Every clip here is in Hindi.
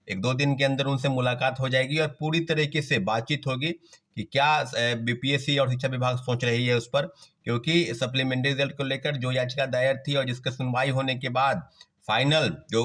एक दो दिन के अंदर उनसे मुलाकात हो जाएगी और पूरी तरीके से बातचीत होगी कि क्या बीपीएससी और शिक्षा विभाग सोच रही है उस पर, क्योंकि सप्लीमेंट्री रिजल्ट को लेकर जो याचिका दायर थी और जिसका सुनवाई होने के बाद फाइनल जो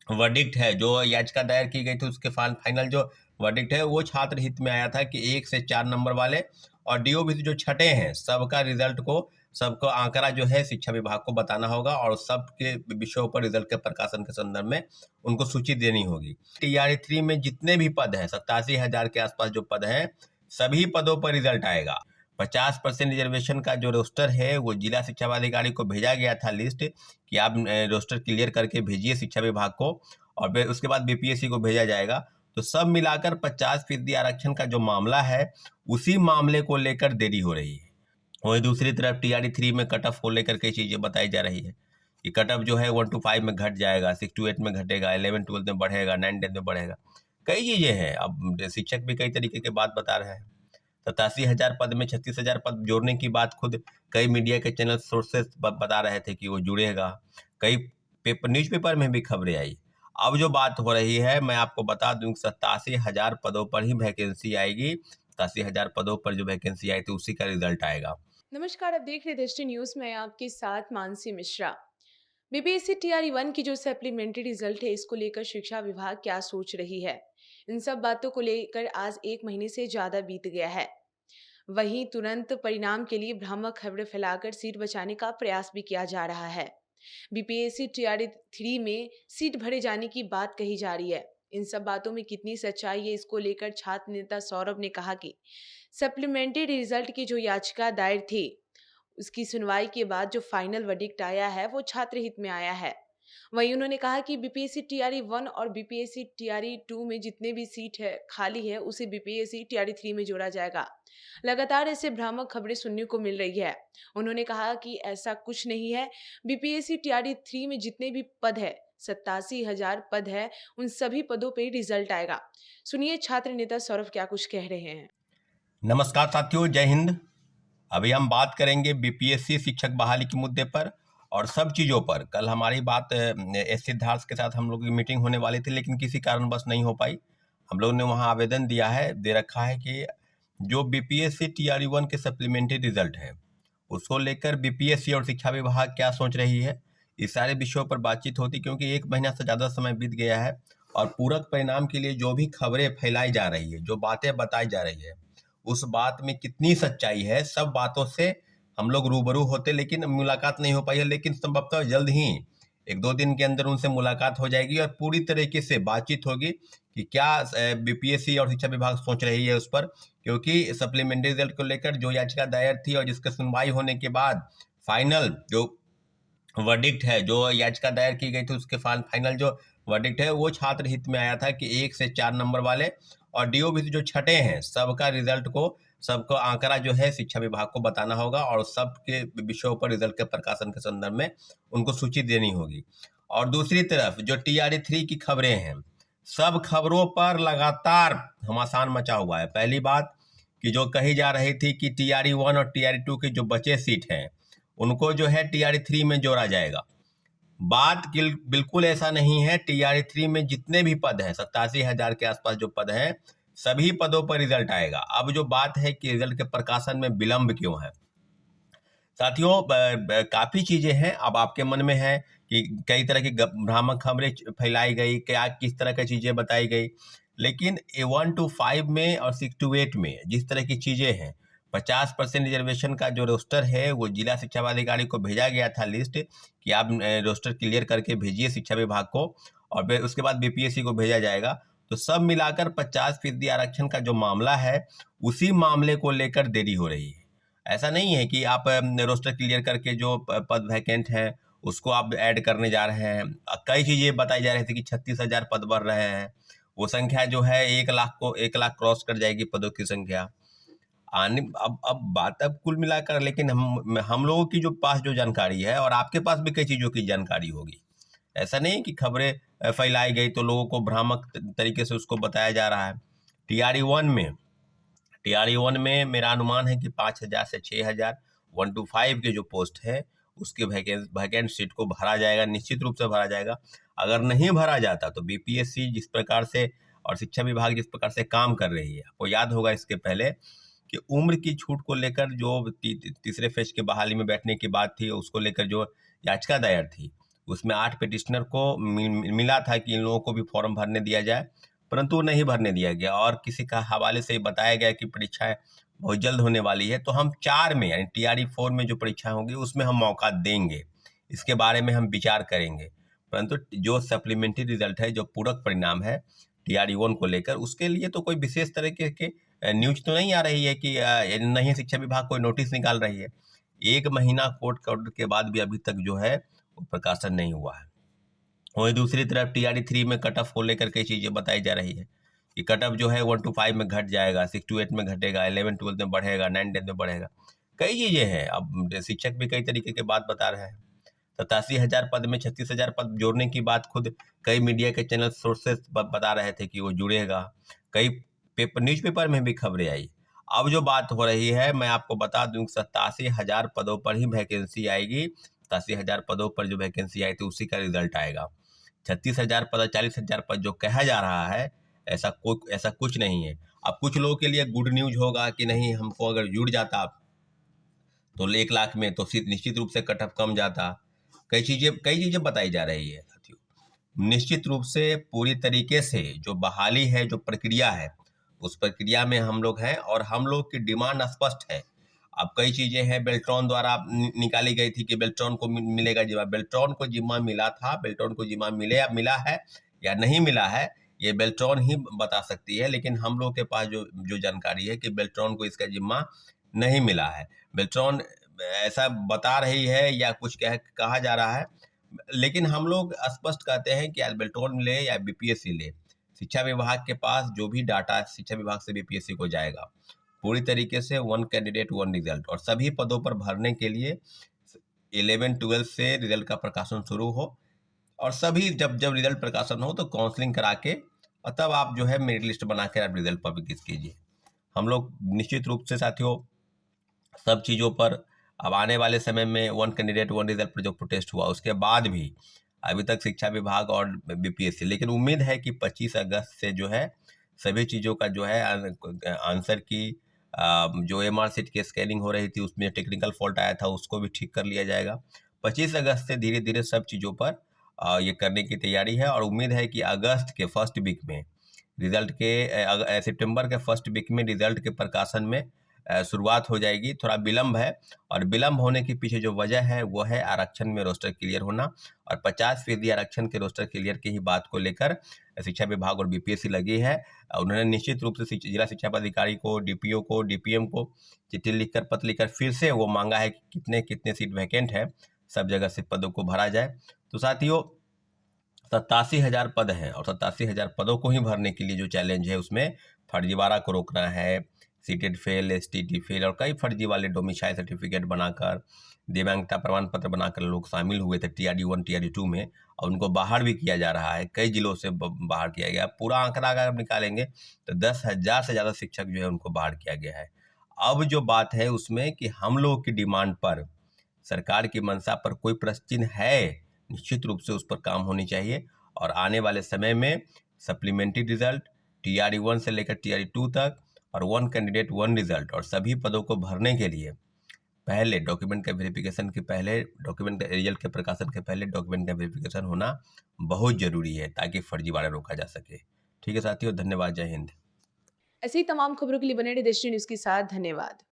वर्डिक्ट है, जो याचिका दायर की गई थी उसके फाइनल जो वर्डिक्ट है वो छात्र हित में आया था कि 1 से 4 नंबर वाले और डीओबीसी जो छठे हैं सबका रिजल्ट को सबको आंकड़ा जो है शिक्षा विभाग को बताना होगा और सबके विषयों पर रिजल्ट के प्रकाशन के संदर्भ में उनको सूची देनी होगी। टीआरई 3 में जितने भी पद हैं 87,000 के आसपास जो पद हैं सभी पदों पर रिजल्ट आएगा। 50% रिजर्वेशन का जो रोस्टर है वो जिला शिक्षा पदाधिकारी को भेजा गया था लिस्ट कि आप रोस्टर क्लियर करके भेजिए शिक्षा विभाग को और फिर उसके बाद बीपीएससी को भेजा जाएगा। तो सब मिलाकर 50% आरक्षण का जो मामला है उसी मामले को लेकर देरी हो रही है। वहीं दूसरी तरफ टीआरई 3 में कट ऑफ को लेकर कई चीज़ें बताई जा रही है कि कट ऑफ जो है 1 to 5 में घट जाएगा, 6 to 8 में घटेगा, 11-12 में बढ़ेगा, 9-10 में बढ़ेगा, कई चीज़ें हैं। अब शिक्षक भी कई तरीके की बात बता रहे हैं। 87,000 पद में 36,000 पद जोड़ने की बात खुद कई मीडिया के चैनल सोर्सेस बता रहे थे कि वो जुड़ेगा। कई न्यूज़पेपर में भी खबरें आई। अब जो बात हो रही है मैं आपको बता दूं 87,000 पदों पर ही वैकेंसी आएगी। 87,000 पदों पर जो वैकेंसी आई थी उसी का रिजल्ट आएगा। नमस्कार, आप देख रहे दृष्टि न्यूज में आपके साथ मानसी मिश्रा। बीपीएससी टीआरई 1 की जो सप्लीमेंट्री रिजल्ट है इसको लेकर शिक्षा विभाग क्या सोच रही है, इन सब बातों को लेकर आज 1 महीने से ज्यादा बीत गया है। वहीं तुरंत परिणाम के लिए भ्रामक खबरें फैलाकर सीट बचाने का प्रयास भी किया जा रहा है। बीपीएससी टीआरई 3 में सीट भरे जाने की बात कही जा रही है। इन सब बातों में कितनी सच्चाई है इसको लेकर छात्र नेता सौरभ ने कहा कि सप्लीमेंट्री रिजल्ट की जो याचिका दायर थी उसकी सुनवाई के बाद जो फाइनल वर्डिक्ट आया है वो छात्र हित में आया है। वहीं उन्होंने कहा कि बीपीएससी टीआरई 1 और बीपीएससी टीआरई 2 में जितने भी सीट है खाली है उसे बीपीएससी टीआरई 3 में जोड़ा जाएगा। लगातार ऐसे भ्रामक खबरें सुनने को मिल रही है। उन्होंने कहा कि ऐसा कुछ नहीं है। बीपीएससी टीआरई 3 में जितने भी पद है 87,000 पद है, उन सभी पदों पे रिजल्ट आएगा। सुनिए छात्र नेता सौरभ क्या कुछ कह रहे हैं। नमस्कार साथियों, जय हिंद। अभी हम बात करेंगे बीपीएससी शिक्षक बहाली के मुद्दे पर और सब चीज़ों पर। कल हमारी बात एस सिद्धार्थ के साथ हम लोग की मीटिंग होने वाली थी लेकिन किसी कारणवश नहीं हो पाई। हम लोग ने वहाँ आवेदन दे रखा है कि जो बीपीएससी टीआरई 1 के सप्लीमेंट्री रिजल्ट है उसको लेकर बीपीएससी और शिक्षा विभाग क्या सोच रही है, इस सारे विषयों पर बातचीत होती, क्योंकि 1 महीना से ज़्यादा समय बीत गया है और पूरक परिणाम के लिए जो भी खबरें फैलाई जा रही है, जो बातें बताई जा रही है, उस बात में कितनी सच्चाई है, सब बातों से हम लोग रूबरू होते लेकिन मुलाकात नहीं हो पाई है। लेकिन संभवतः जल्द ही एक दो दिन के अंदर उनसे मुलाकात हो जाएगी और पूरी तरीके से बातचीत होगी कि क्या बीपीएससी और शिक्षा विभाग सोच रही है उस पर, क्योंकि सप्लीमेंट्री रिजल्ट को लेकर जो याचिका दायर थी और जिसका सुनवाई होने के बाद फाइनल जो वर्डिक्ट है, जो याचिका दायर की गई थी उसके फाइनल जो वर्डिक्ट है वो छात्र हित में आया था कि 1 से 4 नंबर वाले और डीओबीसी जो छठे हैं सबका रिजल्ट को सबको आंकड़ा जो है शिक्षा विभाग को बताना होगा और सबके विषयों पर रिजल्ट के प्रकाशन के संदर्भ में उनको सूची देनी होगी। और दूसरी तरफ जो टीआरई 3 की खबरें हैं, सब खबरों पर लगातार घमासान मचा हुआ है। पहली बात कि जो कही जा रही थी कि टीआरई 1 और टीआरई 2 के जो बचे सीट हैं उनको जो है टीआरई 3 में जोड़ा जाएगा। बात बिल्कुल ऐसा नहीं है। टीआरई 3 में जितने भी पद हैं 87,000 के आसपास जो पद हैं सभी पदों पर रिजल्ट आएगा। अब जो बात है कि रिजल्ट के प्रकाशन में विलंब क्यों है, साथियों काफ़ी चीज़ें हैं। अब आपके मन में है कि कई तरह की भ्रामक खबरें फैलाई गई, क्या किस तरह की चीज़ें बताई गई, लेकिन 1 to 5 में और 6 to 8 में जिस तरह की चीज़ें हैं, 50% रिजर्वेशन का जो रोस्टर है वो जिला शिक्षा पदाधिकारी को भेजा गया था लिस्ट कि आप रोस्टर क्लियर करके भेजिए शिक्षा विभाग को और फिर उसके बाद बीपीएससी को भेजा जाएगा। तो सब मिलाकर 50% आरक्षण का जो मामला है उसी मामले को लेकर देरी हो रही है। ऐसा नहीं है कि आप रोस्टर क्लियर करके जो पद वैकेंट हैं उसको आप ऐड करने जा रहे हैं। कई चीज़ें बताई जा रही थी कि 36,000 पद बढ़ रहे हैं, वो संख्या जो है 1 लाख क्रॉस कर जाएगी पदों की संख्या आने। अब बात अब कुल मिलाकर, लेकिन हम लोगों की जो पास जो जानकारी है और आपके पास भी कई चीज़ों की जानकारी होगी। ऐसा नहीं कि खबरें फैलाई गई तो लोगों को भ्रामक तरीके से उसको बताया जा रहा है। टीआरई 1 में मेरा अनुमान है कि 5,000 से 6,000 1 to 5 के जो पोस्ट है उसके वैकेंट सीट को भरा जाएगा, निश्चित रूप से भरा जाएगा। अगर नहीं भरा जाता तो बीपीएससी जिस प्रकार से और शिक्षा विभाग जिस प्रकार से काम कर रही है, आपको याद होगा इसके पहले कि उम्र की छूट को लेकर जो तीसरे फेज की बहाली में बैठने की बात थी, उसको लेकर जो याचिका दायर थी, उसमें 8 पिटिशनर को मिला था कि इन लोगों को भी फॉर्म भरने दिया जाए, परंतु वो नहीं भरने दिया गया और किसी का हवाले से बताया गया कि परीक्षाएं बहुत जल्द होने वाली है, तो हम 4 में यानी टीआरई 4 में जो परीक्षाएं होंगी उसमें हम मौका देंगे, इसके बारे में हम विचार करेंगे। परंतु जो सप्लीमेंट्री रिजल्ट है, जो पूरक परिणाम है टीआरई 1 को लेकर, उसके लिए तो कोई विशेष तरीके के न्यूज तो नहीं आ रही है कि नहीं शिक्षा विभाग कोई नोटिस निकाल रही है। 1 महीना कोर्ट का ऑर्डर के बाद भी अभी तक जो है वो प्रकाशन नहीं हुआ है। वहीं दूसरी तरफ टीआरई 3 में कट ऑफ को लेकर कई चीज़ें बताई जा रही है कि कट ऑफ जो है 1 to 5 में घट जाएगा, 6 to 8 में घटेगा, 11-12 में बढ़ेगा, 9-10 में बढ़ेगा, कई चीज़ें हैं। अब शिक्षक भी कई तरीके की बात बता रहे हैं। 87,000 पद में 36,000 पद जोड़ने की बात खुद कई मीडिया के चैनल सोर्सेस बता रहे थे कि वो जुड़ेगा, कई न्यूज़पेपर में भी खबरें आई। अब जो बात हो रही है, मैं आपको बता दूं 87,000 पदों पर ही वैकेंसी आएगी। 87,000 पदों पर जो वैकेंसी आई थी उसी का रिजल्ट आएगा। 36,000 पद, 40,000 पद जो कहा जा रहा है, ऐसा कुछ नहीं है। अब कुछ लोगों के लिए गुड न्यूज होगा कि नहीं, हमको अगर जुड़ जाता तो 1 लाख में तो निश्चित रूप से कट ऑफ कम जाता। कई चीज़ें बताई जा रही है साथियों। निश्चित रूप से पूरी तरीके से जो बहाली है, जो प्रक्रिया है, उस प्रक्रिया में हम लोग हैं और हम लोग की डिमांड स्पष्ट है। अब कई चीज़ें हैं बेल्ट्रॉन द्वारा निकाली गई थी कि बेल्ट्रॉन को मिलेगा जिम्मा। बेल्ट्रॉन को जिम्मा मिला था, बेल्ट्रॉन को जिम्मा मिला है या नहीं मिला है, ये बेल्ट्रॉन ही बता सकती है। लेकिन हम लोग के पास जो जानकारी है कि बेल्ट्रॉन को इसका जिम्मा नहीं मिला है। बेल्ट्रॉन ऐसा बता रही है या कुछ कहा जा रहा है, लेकिन हम लोग स्पष्ट कहते हैं कि बेल्ट्रॉन ले या बीपीएससी ले, शिक्षा विभाग के पास जो भी डाटा शिक्षा विभाग से बीपीएससी को जाएगा, पूरी तरीके से 1 कैंडिडेट 1 रिजल्ट, और सभी पदों पर भरने के लिए 11-12 से रिजल्ट का प्रकाशन शुरू हो, और सभी जब रिजल्ट प्रकाशन हो तो काउंसलिंग करा के और तब आप जो है मेरिट लिस्ट बना के आप रिजल्ट पब्लिश कीजिए। हम लोग निश्चित रूप से साथियों सब चीज़ों पर अब आने वाले समय में 1 कैंडिडेट 1 रिजल्ट पर जो प्रोटेस्ट हुआ उसके बाद भी अभी तक शिक्षा विभाग और बीपीएससी, लेकिन उम्मीद है कि 25 अगस्त से जो है सभी चीज़ों का जो है आंसर की जो एमआर सीट की स्कैनिंग हो रही थी उसमें टेक्निकल फॉल्ट आया था उसको भी ठीक कर लिया जाएगा। 25 अगस्त से धीरे धीरे सब चीज़ों पर ये करने की तैयारी है और उम्मीद है कि अगस्त के फर्स्ट वीक में रिजल्ट के सितंबर के फर्स्ट वीक में रिजल्ट के प्रकाशन में शुरुआत हो जाएगी। थोड़ा विलम्ब है और विलम्ब होने के पीछे जो वजह है वो है आरक्षण में रोस्टर क्लियर होना, और 50% आरक्षण के रोस्टर क्लियर की ही बात को लेकर शिक्षा विभाग और बीपीएससी लगी है। उन्होंने निश्चित रूप से जिला शिक्षा पदाधिकारी को, डीपीओ को, डीपीएम को चिट्ठी लिखकर, पत्र लिखकर फिर से वो मांगा है कि कितने सीट वैकेंट है, सब जगह से पदों को भरा जाए। तो साथियों 87,000 पद हैं और 87,000 पदों को ही भरने के लिए जो चैलेंज है उसमें फर्जीवाड़ा को रोकना है, सीटेड फेल, एसटीटी फेल और कई फर्जी वाले डोमिसाइल सर्टिफिकेट बनाकर, दिव्यांगता प्रमाण पत्र बनाकर लोग शामिल हुए थे टीआरई 1 टीआरई 2 में, और उनको बाहर भी किया जा रहा है। कई जिलों से बाहर किया गया। पूरा आंकड़ा अगर निकालेंगे तो 10,000 से ज़्यादा शिक्षक जो है उनको बाहर किया गया है। अब जो बात है उसमें कि हम लोगों की डिमांड पर, सरकार की मंशा पर कोई प्रश्न चिन्ह है, निश्चित रूप से उस पर काम होनी चाहिए। और आने वाले समय में सप्लीमेंट्री रिजल्ट टीआरई 1 से लेकर टीआरई 2 तक और 1 कैंडिडेट 1 रिजल्ट और सभी पदों को भरने के लिए पहले डॉक्यूमेंट का वेरिफिकेशन के पहले, डॉक्यूमेंट का रिजल्ट के प्रकाशन के पहले डॉक्यूमेंट का वेरिफिकेशन होना बहुत ज़रूरी है ताकि फर्जीवाड़ा रोका जा सके। ठीक है साथियों, धन्यवाद, जय हिंद। ऐसी ही तमाम खबरों के लिए बने रहिए देश न्यूज़ के साथ। धन्यवाद।